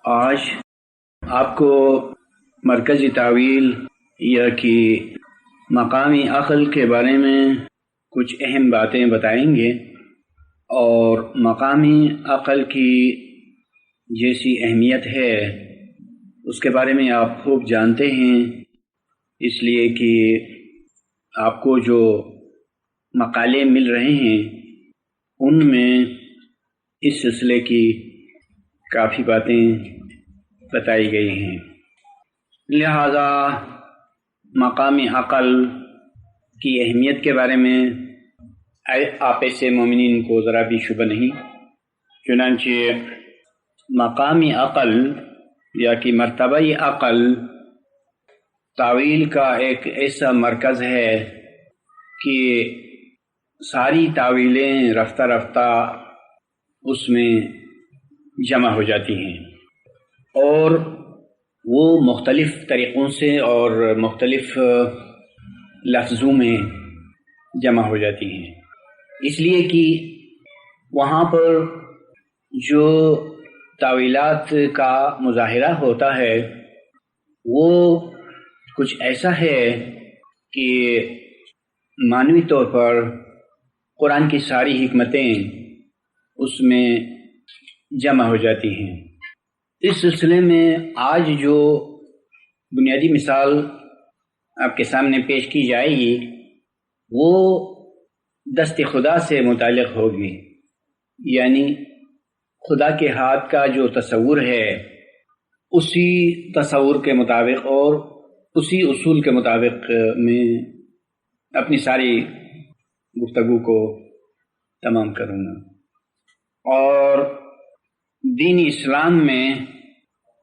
آج آپ کو مرکزی تعویل یا کہ مقامی عقل کے بارے میں کچھ اہم باتیں بتائیں گے، اور مقامی عقل کی جیسی اہمیت ہے اس کے بارے میں آپ خوب جانتے ہیں، اس لیے کہ آپ کو جو مقالے مل رہے ہیں ان میں اس سلسلے کی کافی باتیں بتائی گئی ہیں۔ لہذا مقامی عقل کی اہمیت کے بارے میں آپ سے مومنین کو ذرا بھی شبہ نہیں، چنانچہ مقامی عقل یا کہ مرتبہ عقل تعویل کا ایک ایسا مرکز ہے کہ ساری تعویلیں رفتہ رفتہ اس میں جمع ہو جاتی ہیں، اور وہ مختلف طریقوں سے اور مختلف لفظوں میں جمع ہو جاتی ہیں، اس لیے کہ وہاں پر جو تعویلات کا مظاہرہ ہوتا ہے وہ کچھ ایسا ہے کہ معنوی طور پر قرآن کی ساری حکمتیں اس میں جمع ہو جاتی ہیں۔ اس سلسلے میں آج جو بنیادی مثال آپ کے سامنے پیش کی جائے گی وہ دست خدا سے متعلق ہوگی، یعنی خدا کے ہاتھ کا جو تصور ہے اسی تصور کے مطابق اور اسی اصول کے مطابق میں اپنی ساری گفتگو کو تمام کروں گا۔ اور دین اسلام میں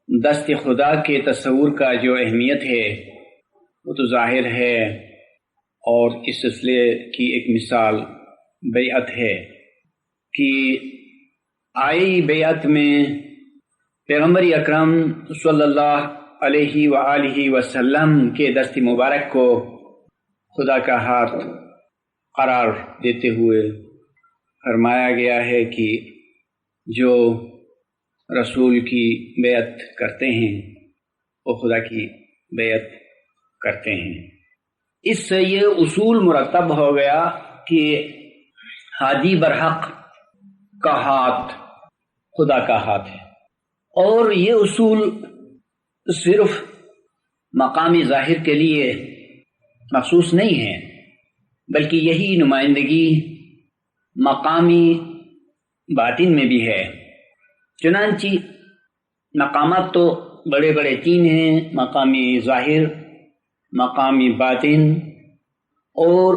دست خدا کے تصور کا جو اہمیت ہے وہ تو ظاہر ہے، اور اس سلسلے کی ایک مثال بیعت ہے کہ آئی بیعت میں پیغمبر اکرم صلی اللہ علیہ وآلہ وسلم کے دست مبارک کو خدا کا ہاتھ قرار دیتے ہوئے فرمایا گیا ہے کہ جو رسول کی بیعت کرتے ہیں وہ خدا کی بیعت کرتے ہیں۔ اس سے یہ اصول مرتب ہو گیا کہ ہادی برحق کا ہاتھ خدا کا ہاتھ ہے، اور یہ اصول صرف مقامی ظاہر کے لیے مخصوص نہیں ہے، بلکہ یہی نمائندگی مقامی باطن میں بھی ہے۔ چنانچہ مقامات تو بڑے بڑے تین ہیں، مقامی ظاہر، مقامی باطن اور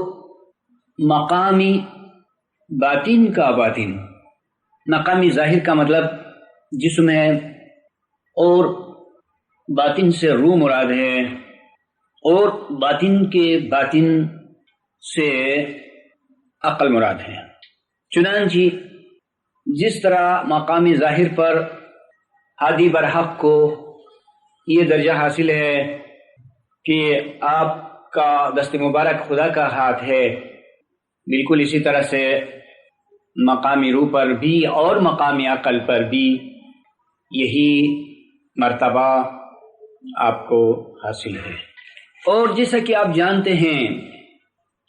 مقامی باطن کا باطن۔ مقامی ظاہر کا مطلب جسم ہے، اور باطن سے روح مراد ہے، اور باطن کے باطن سے عقل مراد ہے۔ چنانچہ جس طرح مقامی ظاہر پر ہادی برحق کو یہ درجہ حاصل ہے کہ آپ کا دست مبارک خدا کا ہاتھ ہے، بالکل اسی طرح سے مقامی روح پر بھی اور مقامی عقل پر بھی یہی مرتبہ آپ کو حاصل ہے۔ اور جیسا کہ آپ جانتے ہیں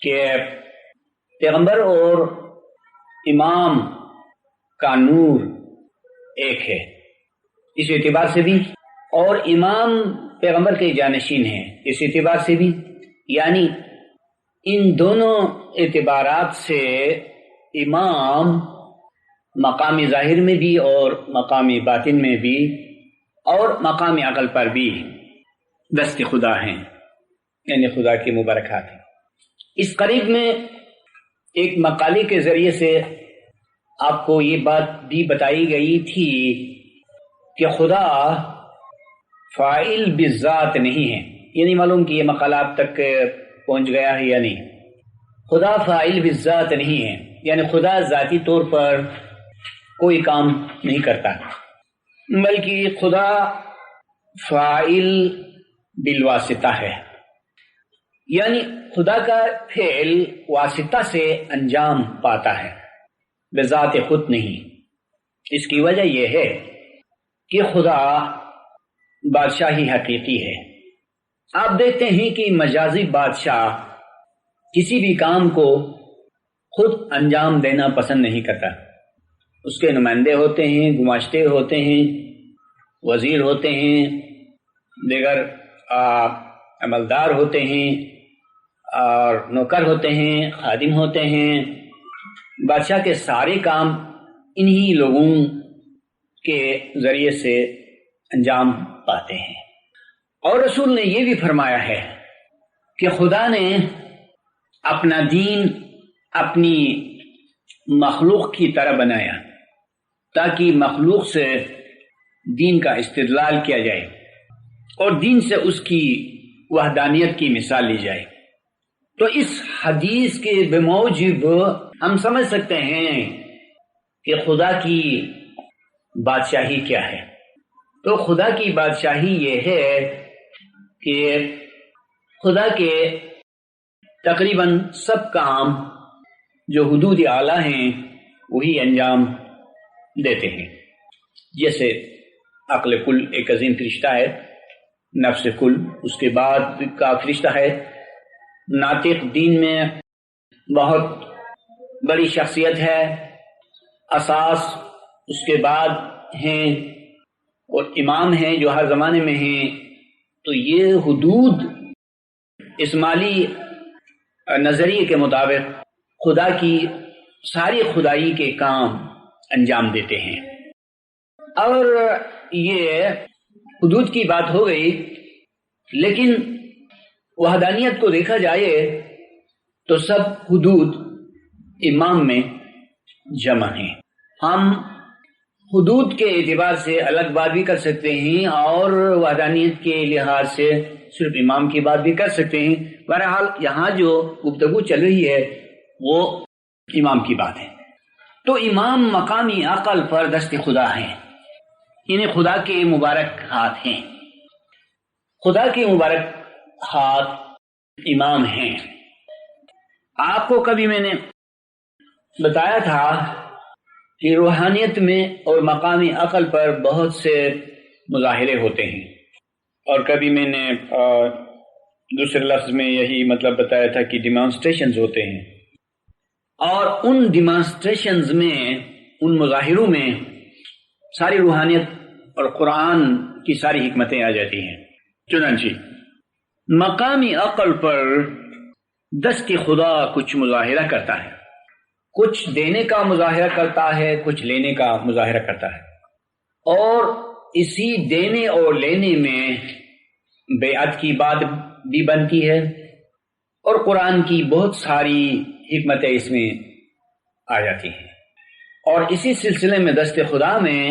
کہ پیغمبر اور امام کا نور ایک ہے، اس اعتبار سے بھی، اور امام پیغمبر کے جانشین ہیں اس اعتبار سے بھی، یعنی ان دونوں اعتبارات سے امام مقامی ظاہر میں بھی اور مقامی باطن میں بھی اور مقامی عقل پر بھی دست خدا ہیں، یعنی خدا کی مبارکات ہیں۔ اس قریب میں ایک مقالے کے ذریعے سے آپ کو یہ بات بھی بتائی گئی تھی کہ خدا فاعل بالذات نہیں ہے، یہ نہیں معلوم کہ یہ مقالہ آپ تک پہنچ گیا ہے یا نہیں۔ خدا فاعل بالذات نہیں ہے، یعنی خدا ذاتی طور پر کوئی کام نہیں کرتا، بلکہ خدا فاعل بالواسطہ ہے، یعنی خدا کا فعل واسطہ سے انجام پاتا ہے، بذات خود نہیں۔ اس کی وجہ یہ ہے کہ خدا بادشاہی حقیقی ہے۔ آپ دیکھتے ہیں کہ مجازی بادشاہ کسی بھی کام کو خود انجام دینا پسند نہیں کرتا، اس کے نمائندے ہوتے ہیں، گماشتے ہوتے ہیں، وزیر ہوتے ہیں، دیگر عملدار ہوتے ہیں اور نوکر ہوتے ہیں، خادم ہوتے ہیں۔ بادشاہ کے سارے کام انہی لوگوں کے ذریعے سے انجام پاتے ہیں۔ اور رسول نے یہ بھی فرمایا ہے کہ خدا نے اپنا دین اپنی مخلوق کی طرح بنایا تاکہ مخلوق سے دین کا استدلال کیا جائے اور دین سے اس کی وحدانیت کی مثال لی جائے۔ تو اس حدیث کے بموجب ہم سمجھ سکتے ہیں کہ خدا کی بادشاہی کیا ہے۔ تو خدا کی بادشاہی یہ ہے کہ خدا کے تقریباً سب کام جو حدود اعلیٰ ہیں وہی انجام دیتے ہیں، جیسے عقل کل ایک عظیم فرشتہ ہے، نفس کل اس کے بعد کا فرشتہ ہے، ناطق دین میں بہت بڑی شخصیت ہے، اساس اس کے بعد ہیں اور امام ہیں جو ہر زمانے میں ہیں۔ تو یہ حدود اس مالی نظریے کے مطابق خدا کی ساری خدائی کے کام انجام دیتے ہیں۔ اور یہ حدود کی بات ہو گئی، لیکن وحدانیت کو دیکھا جائے تو سب حدود امام میں جمع ہیں۔ ہم حدود کے اعتبار سے الگ بات بھی کر سکتے ہیں اور وحدانیت کے لحاظ سے صرف امام کی بات بھی کر سکتے ہیں۔ بہرحال یہاں جو گفتگو چل رہی ہے وہ امام کی بات ہے۔ تو امام مقامی عقل پر دست خدا ہیں، انہیں خدا کے مبارک ہاتھ ہیں، خدا کے مبارک ہاتھ امام ہیں۔ آپ کو کبھی میں نے بتایا تھا کہ روحانیت میں اور مقامی عقل پر بہت سے مظاہرے ہوتے ہیں، اور کبھی میں نے دوسرے لفظ میں یہی مطلب بتایا تھا کہ ڈیمانسٹریشنز ہوتے ہیں، اور ان ڈیمانسٹریشنز میں، ان مظاہروں میں ساری روحانیت اور قرآن کی ساری حکمتیں آ جاتی ہیں۔ چنانچہ مقامی عقل پر دست خدا کچھ مظاہرہ کرتا ہے، کچھ دینے کا مظاہرہ کرتا ہے، کچھ لینے کا مظاہرہ کرتا ہے، اور اسی دینے اور لینے میں بیعت کی بات بھی بنتی ہے اور قرآن کی بہت ساری حکمتیں اس میں آ جاتی ہیں۔ اور اسی سلسلے میں دست خدا میں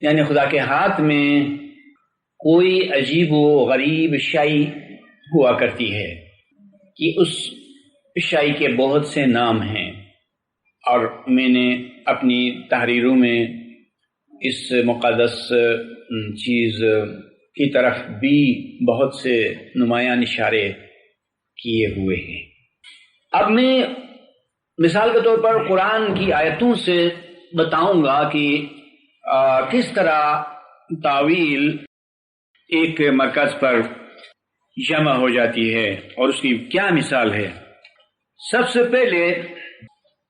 یعنی خدا کے ہاتھ میں کوئی عجیب و غریب شے ہوا کرتی ہے کہ اس شے کے بہت سے نام ہیں، اور میں نے اپنی تحریروں میں اس مقدس چیز کی طرف بھی بہت سے نمایاں اشارے کیے ہوئے ہیں۔ اب میں مثال کے طور پر قرآن کی آیتوں سے بتاؤں گا کہ کس طرح تعویل ایک مرکز پر جمع ہو جاتی ہے اور اس کی کیا مثال ہے۔ سب سے پہلے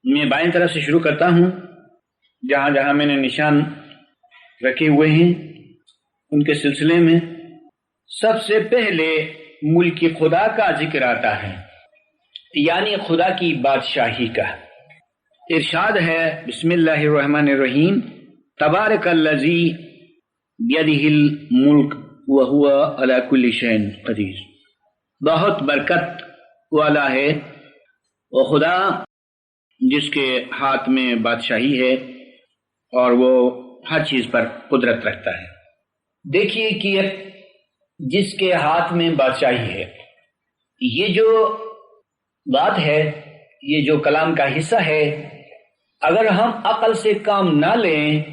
میں بائیں طرف سے شروع کرتا ہوں، جہاں جہاں میں نے نشان رکھے ہوئے ہیں ان کے سلسلے میں سب سے پہلے ملک خدا کا ذکر آتا ہے، یعنی خدا کی بادشاہی کا۔ ارشاد ہے بسم اللہ الرحمن الرحیم، تبارک الذی بیدہ الملک وہو علی کل شیء قدیر۔ بہت برکت والا ہے وہ خدا جس کے ہاتھ میں بادشاہی ہے اور وہ ہر چیز پر قدرت رکھتا ہے۔ دیکھیے کہ جس کے ہاتھ میں بادشاہی ہے، یہ جو بات ہے، یہ جو کلام کا حصہ ہے، اگر ہم عقل سے کام نہ لیں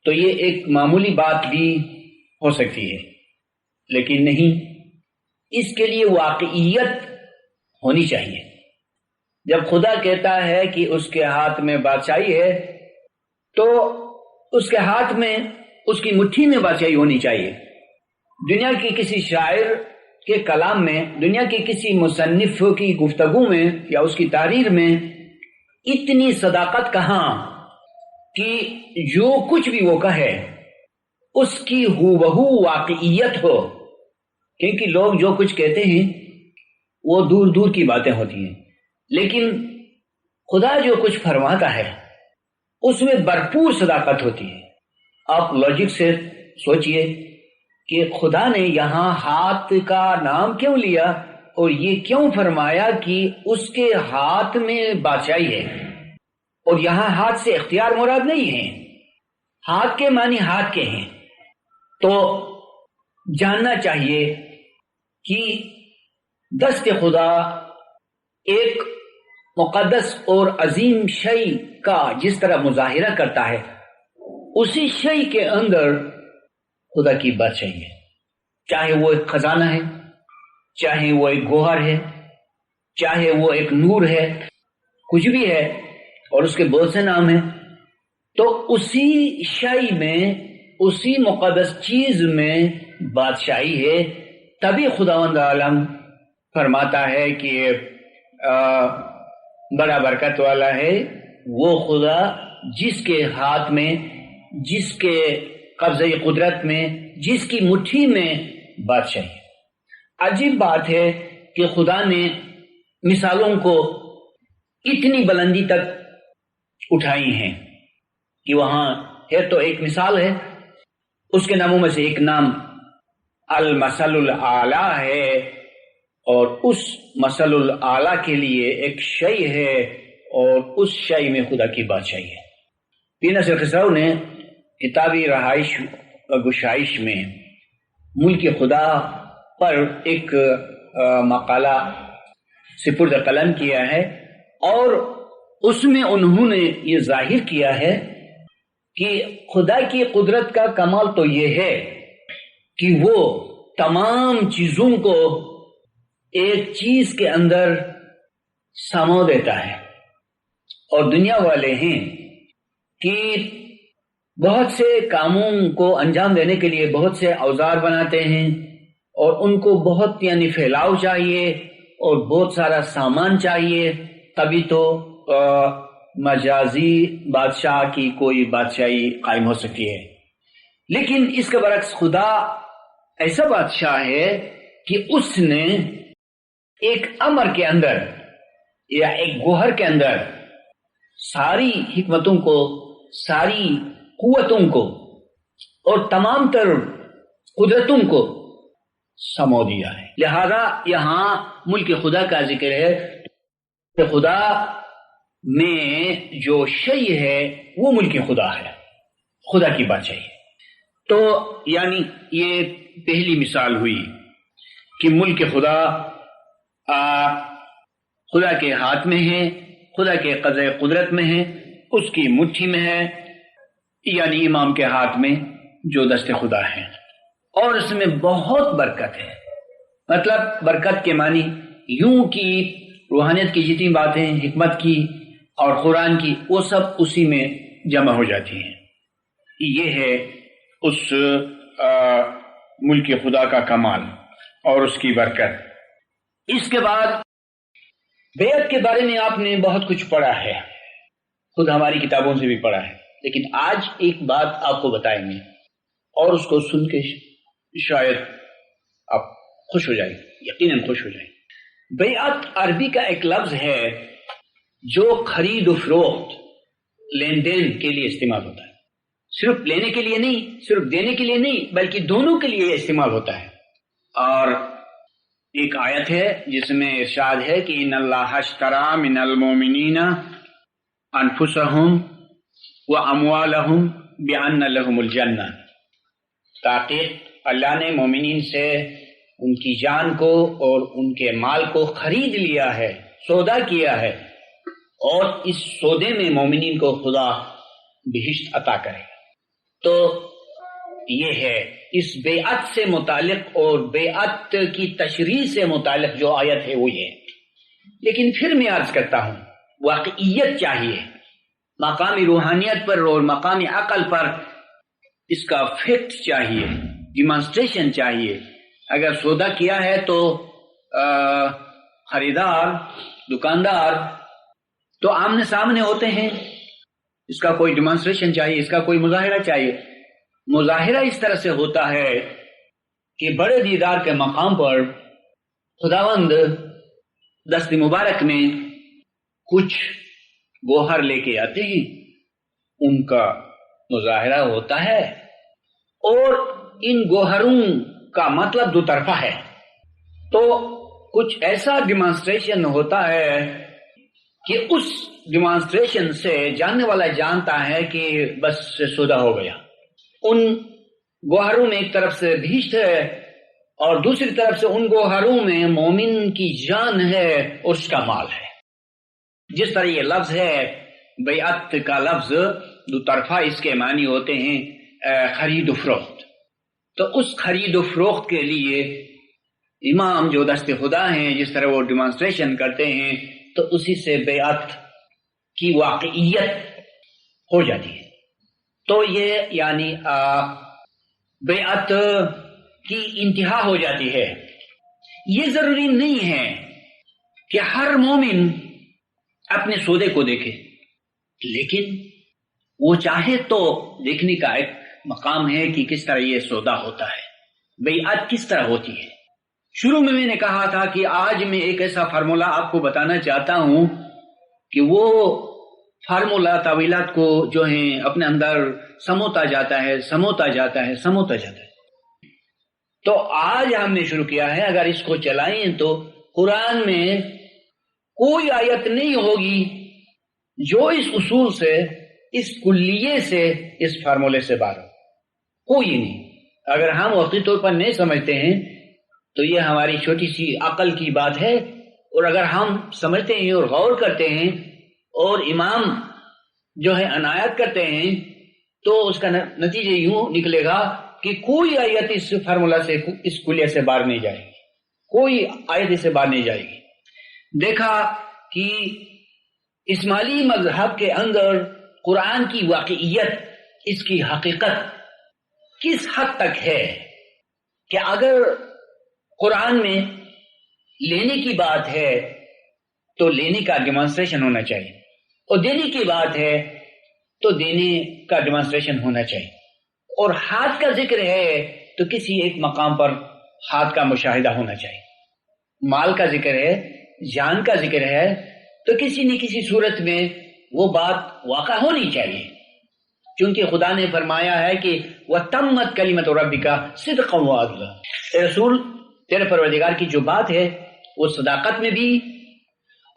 تو یہ ایک معمولی بات بھی ہو سکتی ہے، لیکن نہیں، اس کے لیے واقعیت ہونی چاہیے۔ جب خدا کہتا ہے کہ اس کے ہاتھ میں بادشاہی ہے تو اس کے ہاتھ میں، اس کی مٹھی میں بادشاہی ہونی چاہیے۔ دنیا کی کسی شاعر کے کلام میں، دنیا کے کسی مصنف کی گفتگو میں یا اس کی تحریر میں اتنی صداقت کہاں کہ جو کچھ بھی وہ کہے اس کی ہو بہو واقعیت ہو، کیونکہ لوگ جو کچھ کہتے ہیں وہ دور دور کی باتیں ہوتی ہیں، لیکن خدا جو کچھ فرماتا ہے اس میں بھرپور صداقت ہوتی ہے۔ آپ لاجک سے سوچئے کہ خدا نے یہاں ہاتھ کا نام کیوں لیا اور یہ کیوں فرمایا کہ اس کے ہاتھ میں بادشاہی ہے، اور یہاں ہاتھ سے اختیار مراد نہیں ہے، ہاتھ کے معنی ہاتھ کے ہیں۔ تو جاننا چاہیے کہ دست خدا ایک مقدس اور عظیم شے کا جس طرح مظاہرہ کرتا ہے، اسی شے کے اندر خدا کی بادشاہی ہے، چاہے وہ ایک خزانہ ہے، چاہے وہ ایک گوہر ہے، چاہے وہ ایک نور ہے، کچھ بھی ہے، اور اس کے بہت سے نام ہیں، تو اسی شے میں، اسی مقدس چیز میں بادشاہی ہے۔ تبھی خداوند عالم فرماتا ہے کہ بڑا برکت والا ہے وہ خدا جس کے ہاتھ میں، جس کے قبضہ قدرت میں، جس کی مٹھی میں بادشاہی ہے۔ عجیب بات ہے کہ خدا نے مثالوں کو اتنی بلندی تک اٹھائی ہیں کہ وہاں ہے تو ایک مثال ہے، اس کے ناموں میں سے ایک نام المثل الاعلی ہے، اور اس مثل الاعلی کے لیے ایک شے ہے، اور اس شے میں خدا کی بادشاہی ہے۔ پیر ناصر خسرو نے کتابی رہائش و گشائش میں ملک خدا پر ایک مقالہ سپرد قلم کیا ہے، اور اس میں انہوں نے یہ ظاہر کیا ہے کہ خدا کی قدرت کا کمال تو یہ ہے کہ وہ تمام چیزوں کو ایک چیز کے اندر سمو دیتا ہے، اور دنیا والے ہیں کہ بہت سے کاموں کو انجام دینے کے لیے بہت سے اوزار بناتے ہیں، اور ان کو بہت پھیلاؤ چاہیے اور بہت سارا سامان چاہیے، تبھی تو مجازی بادشاہ کی کوئی بادشاہی قائم ہو سکتی ہے۔ لیکن اس کے برعکس خدا ایسا بادشاہ ہے کہ اس نے ایک امر کے اندر یا ایک گوہر کے اندر ساری حکمتوں کو، ساری قوتوں کو اور تمام تر قدرتوں کو سمو دیا ہے۔ لہذا یہاں ملک خدا کا ذکر ہے کہ خدا میں جو شے ہے وہ ملک خدا ہے، خدا کی بادشاہی ہے۔ تو یعنی یہ پہلی مثال ہوئی کہ ملک خدا خدا کے ہاتھ میں ہے، خدا کے قبضہ قدرت میں ہے، اس کی مٹھی میں ہے، یعنی امام کے ہاتھ میں جو دست خدا ہے، اور اس میں بہت برکت ہے۔ مطلب برکت کے معنی یوں کی روحانیت کی جتنی باتیں، حکمت کی اور قرآن کی، وہ سب اسی میں جمع ہو جاتی ہیں۔ یہ ہے اس ملک خدا کا کمال اور اس کی برکت۔ اس کے بعد بیعت کے بارے میں آپ نے بہت کچھ پڑھا ہے، خود ہماری کتابوں سے بھی پڑھا ہے، لیکن آج ایک بات آپ کو بتائیں گے اور اس کو سن کے شاید آپ خوش ہو جائیں، یقیناً خوش ہو جائیں۔ بیعت عربی کا ایک لفظ ہے جو خرید و فروخت، لین دین کے لیے استعمال ہوتا ہے، صرف لینے کے لیے نہیں، صرف دینے کے لیے نہیں، بلکہ دونوں کے لیے استعمال ہوتا ہے۔ اور ایک آیت ہے جس میں ارشاد ہے کہ ان اللہ اشتری من المؤمنین انفسهم واموالهم بان لهم الجنہ، تاکہ اللہ نے مومنین سے ان کی جان کو اور ان کے مال کو خرید لیا ہے، سودا کیا ہے، اور اس سودے میں مومنین کو خدا بہشت عطا کرے۔ تو یہ ہے اس بیعت سے متعلق اور بیعت کی تشریح سے متعلق جو آیت ہے وہ یہ ہے۔ لیکن پھر میں عرض کرتا ہوں، واقعیت چاہیے، مقامی روحانیت پر اور مقامی عقل پر اس کا فیکٹ چاہیے، ڈیمانسٹریشن چاہیے۔ اگر سودا کیا ہے تو خریدار، دکاندار تو آمنے سامنے ہوتے ہیں، اس کا کوئی ڈیمانسٹریشن چاہیے، اس کا کوئی مظاہرہ چاہیے۔ مظاہرہ اس طرح سے ہوتا ہے کہ بڑے دیدار کے مقام پر خداوند دست مبارک میں کچھ گوہر لے کے آتے ہیں، ان کا مظاہرہ ہوتا ہے، اور ان گوہروں کا مطلب دو طرفہ ہے، تو کچھ ایسا ڈیمانسٹریشن ہوتا ہے کہ اس ڈیمانسٹریشن سے جاننے والا جانتا ہے کہ بس سودا ہو گیا۔ ان گوہروں میں ایک طرف سے بھیشت ہے اور دوسری طرف سے ان گوہروں میں مومن کی جان ہے اور اس کا مال ہے۔ جس طرح یہ لفظ ہے بیعت کا لفظ دو طرفہ، اس کے معنی ہوتے ہیں خرید و فروخت۔ تو اس خرید و فروخت کے لیے امام جو دست خدا ہیں جس طرح وہ ڈیمانسٹریشن کرتے ہیں تو اسی سے بیعت کی واقعیت ہو جاتی ہے۔ تو یہ یعنی بیعت کی انتہا ہو جاتی ہے۔ یہ ضروری نہیں ہے کہ ہر مومن اپنے سودے کو دیکھے، لیکن وہ چاہے تو دیکھنے کا ایک مقام ہے کہ کس طرح یہ سودا ہوتا ہے، بیعت کس طرح ہوتی ہے۔ شروع میں نے کہا تھا کہ آج میں ایک ایسا فارمولا آپ کو بتانا چاہتا ہوں کہ وہ فارمولا طویلات کو جو ہیں اپنے اندر سموتا جاتا ہے۔ تو آج ہم نے شروع کیا ہے، اگر اس کو چلائیں تو قرآن میں کوئی آیت نہیں ہوگی جو اس اصول سے، اس کلیے سے، اس فارمولے سے باہر ہو، کوئی نہیں۔ اگر ہم وقتی طور پر نہیں سمجھتے ہیں تو یہ ہماری چھوٹی سی عقل کی بات ہے، اور اگر ہم سمجھتے ہیں اور غور کرتے ہیں اور امام جو ہے عنایت کرتے ہیں تو اس کا نتیجہ یوں نکلے گا کہ کوئی آیت اس فارمولا سے، اس کلیہ سے باہر نہیں جائے گی، کوئی آیت اس سے باہر نہیں جائے گی۔ دیکھا کہ اسماعیلی مذہب کے اندر قرآن کی واقعیت، اس کی حقیقت کس حد تک ہے کہ اگر قرآن میں لینے کی بات ہے تو لینے کا ڈیمانسٹریشن ہونا چاہیے، اور دینے کی بات ہے تو دینے کا ڈیمانسٹریشن ہونا چاہیے، اور ہاتھ کا ذکر ہے تو کسی ایک مقام پر ہاتھ کا مشاہدہ ہونا چاہیے، مال کا ذکر ہے، جان کا ذکر ہے تو کسی نہ کسی صورت میں وہ بات واقع ہونی چاہیے، چونکہ خدا نے فرمایا ہے کہ وَتَمَّتْ كَلِمَةُ رَبِّكَ صِدْقًا وَعَدْلًا۔ اے رسول، تیرے پروردگار کی جو بات ہے وہ صداقت میں بھی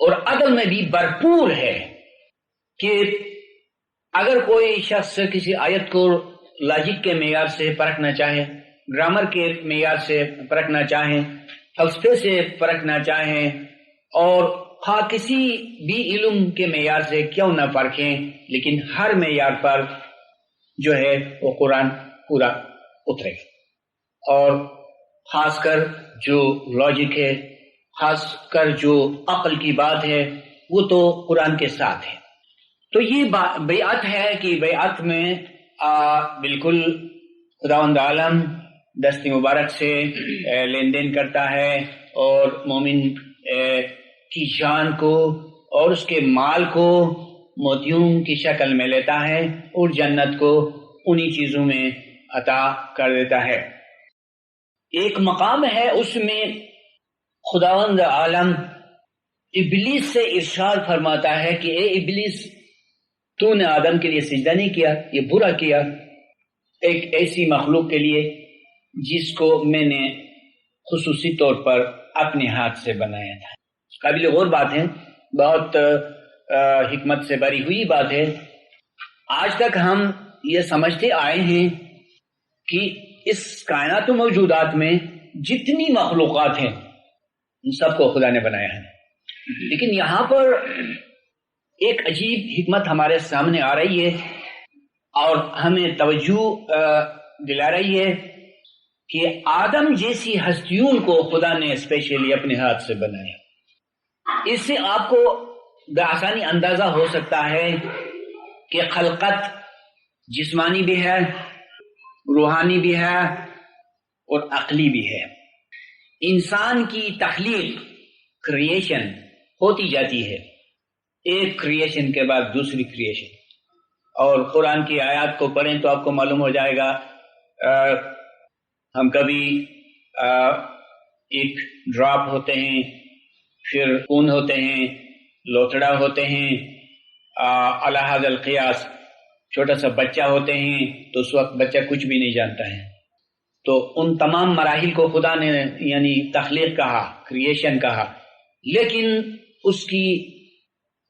اور عدل میں بھی بھرپور ہے، کہ اگر کوئی شخص کسی آیت کو لاجک کے معیار سے پرکھنا چاہے، گرامر کے معیار سے پرکھنا چاہیں، فلسفے سے پرکھنا چاہیں، اور کسی بھی علم کے معیار سے کیوں نہ پرکھیں، لیکن ہر معیار پر جو ہے وہ قرآن پورا اترے، اور خاص کر جو لاجک ہے، خاص کر جو عقل کی بات ہے، وہ تو قرآن کے ساتھ ہے۔ تو یہ بیعت ہے کہ بیعت میں بالکل خداوند عالم دست مبارک سے لین دین کرتا ہے، اور مومن کی جان کو اور اس کے مال کو موتیوں کی شکل میں لیتا ہے، اور جنت کو انہی چیزوں میں عطا کر دیتا ہے۔ ایک مقام ہے اس میں خداوند عالم ابلیس سے ارشاد فرماتا ہے کہ اے ابلیس، تو نے آدم کے لیے سجدہ نہیں کیا، یہ برا کیا، ایک ایسی مخلوق کے لیے جس کو میں نے خصوصی طور پر اپنے ہاتھ سے بنایا تھا۔ قابل غور بات ہے، بہت حکمت سے بھری ہوئی بات ہے۔ آج تک ہم یہ سمجھتے آئے ہیں کہ اس کائنات و موجودات میں جتنی مخلوقات ہیں ان سب کو خدا نے بنایا ہے، لیکن یہاں پر ایک عجیب حکمت ہمارے سامنے آ رہی ہے اور ہمیں توجہ دلا رہی ہے کہ آدم جیسی ہستیوں کو خدا نے اسپیشلی اپنے ہاتھ سے بنایا۔ اس سے آپ کو بآسانی اندازہ ہو سکتا ہے کہ خلقت جسمانی بھی ہے، روحانی بھی ہے اور عقلی بھی ہے۔ انسان کی تخلیق، کریشن ہوتی جاتی ہے، ایک کریشن کے بعد دوسری کریشن، اور قرآن کی آیات کو پڑھیں تو آپ کو معلوم ہو جائے گا۔ ہم کبھی ایک ڈراپ ہوتے ہیں، پھر خون ہوتے ہیں، لوتڑا ہوتے ہیں، علی ھذا القیاس چھوٹا سا بچہ ہوتے ہیں، تو اس وقت بچہ کچھ بھی نہیں جانتا ہے۔ تو ان تمام مراحل کو خدا نے یعنی تخلیق کہا، کریشن کہا، لیکن اس کی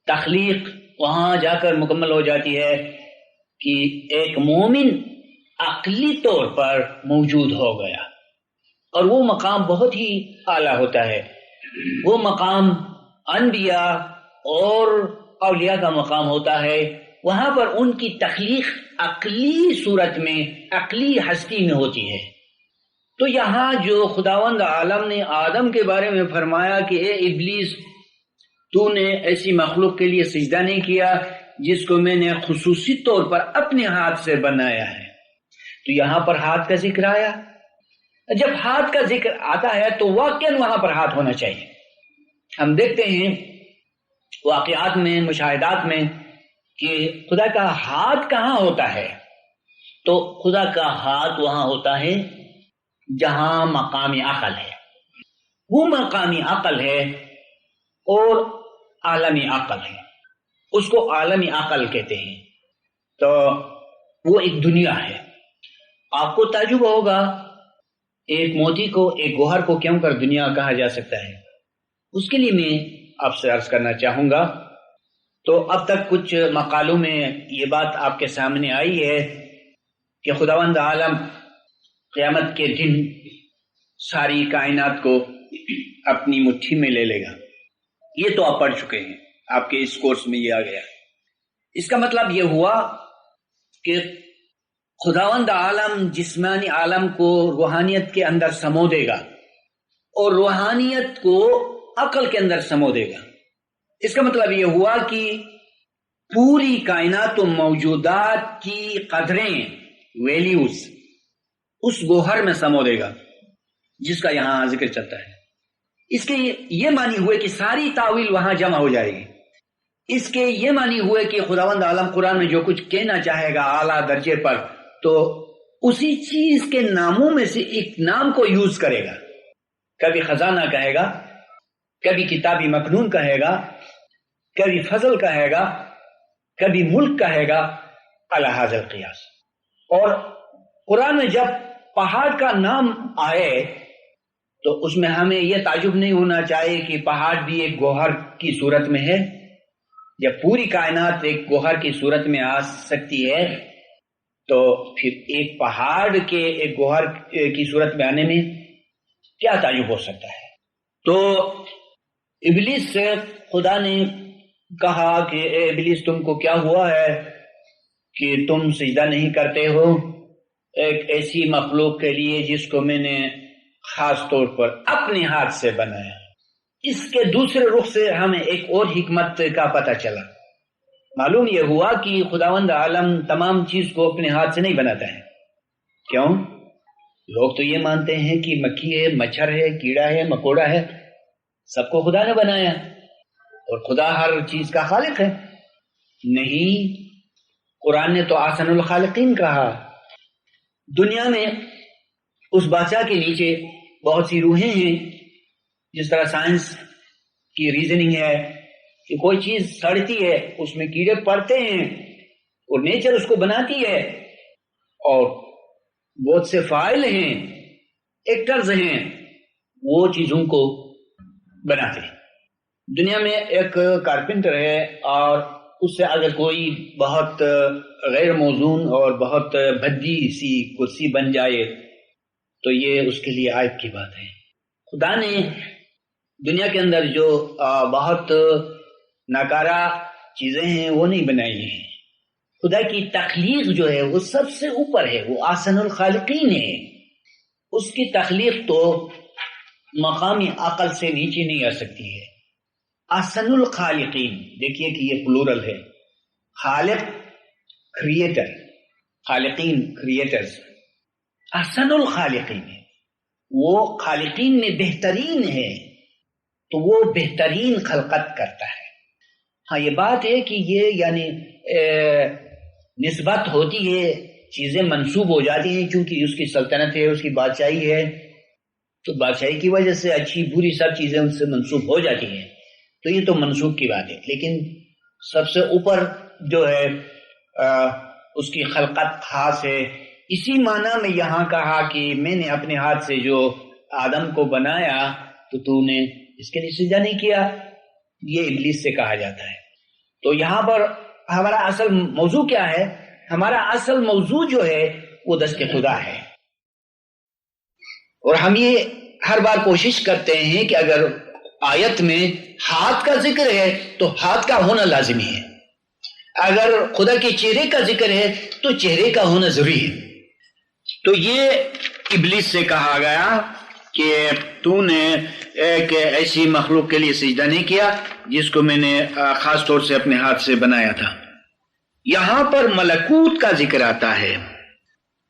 تخلیق وہاں جا کر مکمل ہو جاتی ہے کہ ایک مومن عقلی طور پر موجود ہو گیا، اور وہ مقام بہت ہی اعلیٰ ہوتا ہے۔ وہ مقام انبیاء اور اولیاء کا مقام ہوتا ہے، وہاں پر ان کی تخلیق عقلی صورت میں، عقلی ہستی میں ہوتی ہے۔ تو یہاں جو خداوند عالم نے آدم کے بارے میں فرمایا کہ اے ابلیس، تو نے ایسی مخلوق کے لیے سجدہ نہیں کیا جس کو میں نے خصوصی طور پر اپنے ہاتھ سے بنایا ہے، تو یہاں پر ہاتھ کا ذکر آیا۔ جب ہاتھ کا ذکر آتا ہے تو واقعاً وہاں پر ہاتھ ہونا چاہیے۔ ہم دیکھتے ہیں واقعات میں، مشاہدات میں کہ خدا کا ہاتھ کہاں ہوتا ہے، تو خدا کا ہاتھ وہاں ہوتا ہے جہاں مقامی عقل ہے۔ وہ مقامی عقل ہے اور عالمی عقل ہے، اس کو عالمی عقل کہتے ہیں۔ تو وہ ایک دنیا ہے۔ آپ کو تعجب ہوگا ایک موتی کو، ایک گوہر کو کیوں کر دنیا کہا جا سکتا ہے؟ اس کے لیے میں آپ سے عرض کرنا چاہوں گا۔ تو اب تک کچھ مقالوں میں یہ بات آپ کے سامنے آئی ہے کہ خداوند عالم قیامت کے دن ساری کائنات کو اپنی مٹھی میں لے لے گا۔ یہ تو آپ پڑھ چکے ہیں، آپ کے اس کورس میں یہ آ گیا۔ اس کا مطلب یہ ہوا کہ خداوند عالم جسمانی عالم کو روحانیت کے اندر سمو دے گا اور روحانیت کو عقل کے اندر سمو دے گا۔ اس کا مطلب یہ ہوا کہ پوری کائنات و موجودات کی قدریں، ویلیوز اس گوہر میں سمو دے گا جس کا یہاں ذکر چلتا ہے۔ اس کے یہ معنی ہوئے کہ ساری تعویل وہاں جمع ہو جائے گی۔ اس کے یہ معنی ہوئے کہ خداوند عالم قرآن میں جو کچھ کہنا چاہے گا اعلیٰ درجے پر، تو اسی چیز کے ناموں میں سے ایک نام کو یوز کرے گا۔ کبھی خزانہ کہے گا، کبھی کتابی مکنون کہے گا، کبھی فضل کہے گا، کبھی ملک کہے گا، علی ھذا القیاس۔ اور قرآن میں جب پہاڑ کا نام آئے تو اس میں ہمیں یہ تعجب نہیں ہونا چاہیے کہ پہاڑ بھی ایک گوہر کی صورت میں ہے۔ جب پوری کائنات ایک گوہر کی صورت میں آ سکتی ہے تو پھر ایک پہاڑ کے ایک گوہر کی صورت میں آنے میں کیا تعجب ہو سکتا ہے؟ تو ابلیس سے خدا نے کہا کہ اے ابلیس، تم کو کیا ہوا ہے کہ تم سجدہ نہیں کرتے ہو ایک ایسی مخلوق کے لیے جس کو میں نے خاص طور پر اپنے ہاتھ سے بنایا۔ اس کے دوسرے رخ سے ہمیں ایک اور حکمت کا پتہ چلا۔ معلوم یہ ہوا کہ خداوند عالم تمام چیز کو اپنے ہاتھ سے نہیں بناتا ہے۔ کیوں؟ لوگ تو یہ مانتے ہیں کہ مکھی ہے، مچھر ہے، کیڑا ہے، مکوڑا ہے، سب کو خدا نے بنایا اور خدا ہر چیز کا خالق ہے۔ نہیں، قرآن نے تو احسن الخالقین کہا۔ دنیا میں اس بادشاہ کے نیچے بہت سی روحیں ہیں، جس طرح سائنس کی ریزننگ ہے کہ کوئی چیز سڑتی ہے، اس میں کیڑے پڑتے ہیں اور نیچر اس کو بناتی ہے، اور بہت سے فاعل ہیں، ایکٹرز ہیں، وہ چیزوں کو بناتے ہیں۔ دنیا میں ایک کارپینٹر ہے اور اس سے اگر کوئی بہت غیر موزون اور بہت بھدی سی کرسی بن جائے تو یہ اس کے لیے عیب کی بات ہے۔ خدا نے دنیا کے اندر جو بہت ناکارہ چیزیں ہیں وہ نہیں بنائی ہیں۔ خدا کی تخلیق جو ہے وہ سب سے اوپر ہے، وہ احسن الخالقین ہے۔ اس کی تخلیق تو مقامی عقل سے نیچے نہیں آ سکتی ہے۔ احسن الخالقین، دیکھیے کہ یہ پلورل ہے، خالق کریٹر، خالقین، کریٹرز، احسن الخالقین ہے، وہ خالقین میں بہترین ہے، تو وہ بہترین خلقت کرتا ہے۔ ہاں یہ بات ہے کہ یہ یعنی نسبت ہوتی ہے، چیزیں منسوب ہو جاتی ہیں، کیونکہ اس کی سلطنت ہے، اس کی بادشاہی ہے، تو بادشاہی کی وجہ سے اچھی بری سب چیزیں ان سے منسوب ہو جاتی ہیں، تو یہ تو منسوب کی بات ہے۔ لیکن سب سے اوپر جو ہے اس کی خلقت خاص ہے۔ اسی معنی میں یہاں کہا کہ میں نے اپنے ہاتھ سے جو آدم کو بنایا تو نے اس کے لیے سجدہ نہیں کیا، یہ ابلیس سے کہا جاتا ہے۔ تو یہاں پر ہمارا اصل موضوع کیا ہے؟ ہمارا اصل موضوع جو ہے وہ دست خدا ہے، اور ہم یہ ہر بار کوشش کرتے ہیں کہ اگر آیت میں ہاتھ کا ذکر ہے تو ہاتھ کا ہونا لازمی ہے، اگر خدا کے چہرے کا ذکر ہے تو چہرے کا ہونا ضروری ہے۔ تو یہ ابلیس سے کہا گیا کہ تو نے ایک ایسی مخلوق کے لیے سجدہ نہیں کیا جس کو میں نے خاص طور سے اپنے ہاتھ سے بنایا تھا۔ یہاں پر ملکوت کا ذکر آتا ہے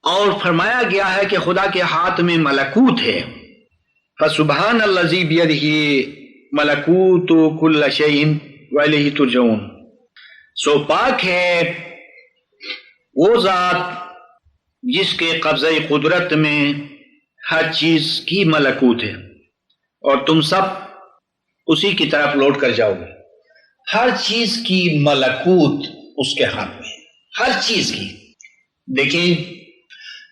اور فرمایا گیا ہے کہ خدا کے ہاتھ میں ملکوت ہے۔ فسبحان الذی بیدہ ملکوت کل شیء والیہ ترجعون، سو پاک ہے وہ ذات جس کے قبضہ قدرت میں ہر چیز کی ملکوت ہے اور تم سب اسی کی طرف لوٹ کر جاؤ گے۔ ہر چیز کی ملکوت اس کے ہاتھ میں، ہر چیز کی۔ دیکھیں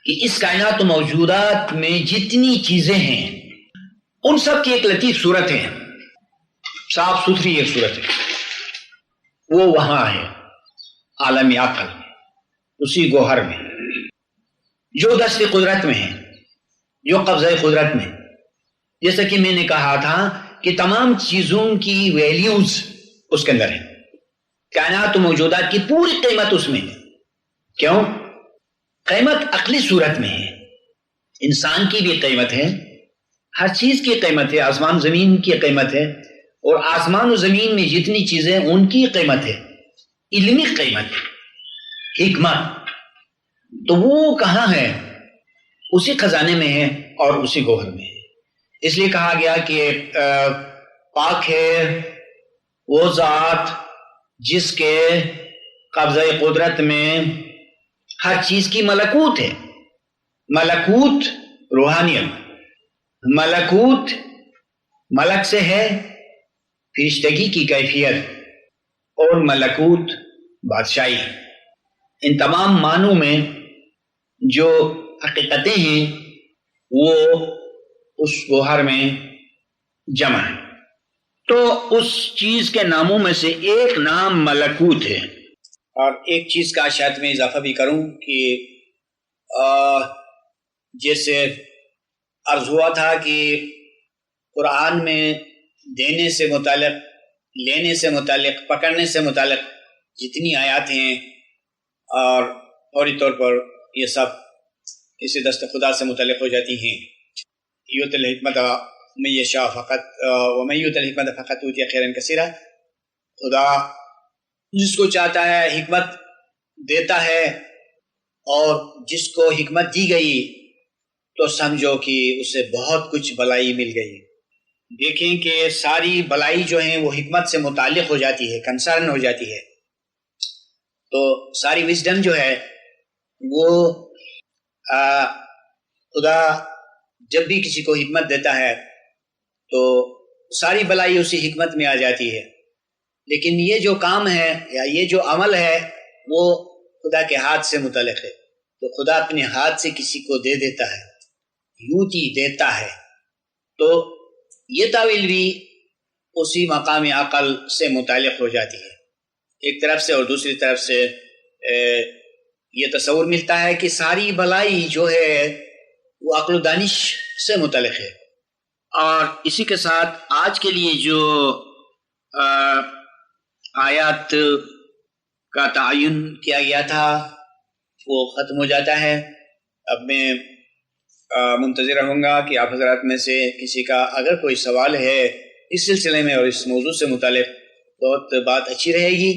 کہ اس کائنات و موجودات میں جتنی چیزیں ہیں ان سب کی ایک لطیف صورت ہے، صاف ستھری ایک صورت ہے، وہ وہاں ہے عالم عقل میں، اسی گوہر میں جو دست قدرت میں ہے، جو قبضہ قدرت میں۔ جیسا کہ میں نے کہا تھا کہ تمام چیزوں کی ویلیوز اس کے اندر ہے، کائنات و موجودات کی پوری قیمت اس میں ہے۔ کیوں؟ قیمت عقلی صورت میں ہے، انسان کی بھی قیمت ہے، ہر چیز کی قیمت ہے، آسمان زمین کی قیمت ہے، اور آسمان و زمین میں جتنی چیزیں ان کی قیمت ہے، علمی قیمت، حکمت، تو وہ کہاں ہے؟ اسی خزانے میں ہے اور اسی گوہر میں ہے۔ اس لیے کہا گیا کہ پاک ہے وہ ذات جس کے قبضہ قدرت میں ہر چیز کی ملکوت ہے۔ ملکوت روحانیت، ملکوت ملک سے ہے، فرشتگی کی کیفیت، اور ملکوت بادشاہی۔ ان تمام معنوں میں جو حقیقتیں ہیں وہ اس گوہر میں جمع ہیں۔ تو اس چیز کے ناموں میں سے ایک نام ملکوت ہے۔ اور ایک چیز کا شاید میں اضافہ بھی کروں کہ جیسے عرض ہوا تھا کہ قرآن میں دینے سے متعلق، لینے سے متعلق، پکڑنے سے متعلق جتنی آیات ہیں، اور فوری طور پر یہ سب اسی دست خدا سے متعلق ہو جاتی ہیں۔ یؤتی الحکمت من یشاء فقط ومن یؤت الحکمت فقط اوتی خیرا کثیرا، خدا جس کو چاہتا ہے حکمت دیتا ہے، اور جس کو حکمت دی گئی تو سمجھو کہ اسے بہت کچھ بلائی مل گئی۔ دیکھیں کہ ساری بلائی جو ہیں وہ حکمت سے متعلق ہو جاتی ہے، کنسرن ہو جاتی ہے۔ تو ساری وزڈم جو ہے وہ خدا جب بھی کسی کو حکمت دیتا ہے تو ساری بلائی اسی حکمت میں آ جاتی ہے۔ لیکن یہ جو کام ہے یا یہ جو عمل ہے وہ خدا کے ہاتھ سے متعلق ہے، تو خدا اپنے ہاتھ سے کسی کو دے دیتا ہے، یوتی دیتا ہے۔ تو یہ تعویل بھی اسی مقام عقل سے متعلق ہو جاتی ہے ایک طرف سے، اور دوسری طرف سے یہ تصور ملتا ہے کہ ساری بلائی جو ہے وہ عقل و دانش سے متعلق ہے۔ اور اسی کے ساتھ آج کے لیے جو آیات کا تعین کیا گیا تھا وہ ختم ہو جاتا ہے۔ اب میں منتظر رہوں گا کہ آپ حضرات میں سے کسی کا اگر کوئی سوال ہے اس سلسلے میں اور اس موضوع سے متعلق، بہت بات اچھی رہے گی۔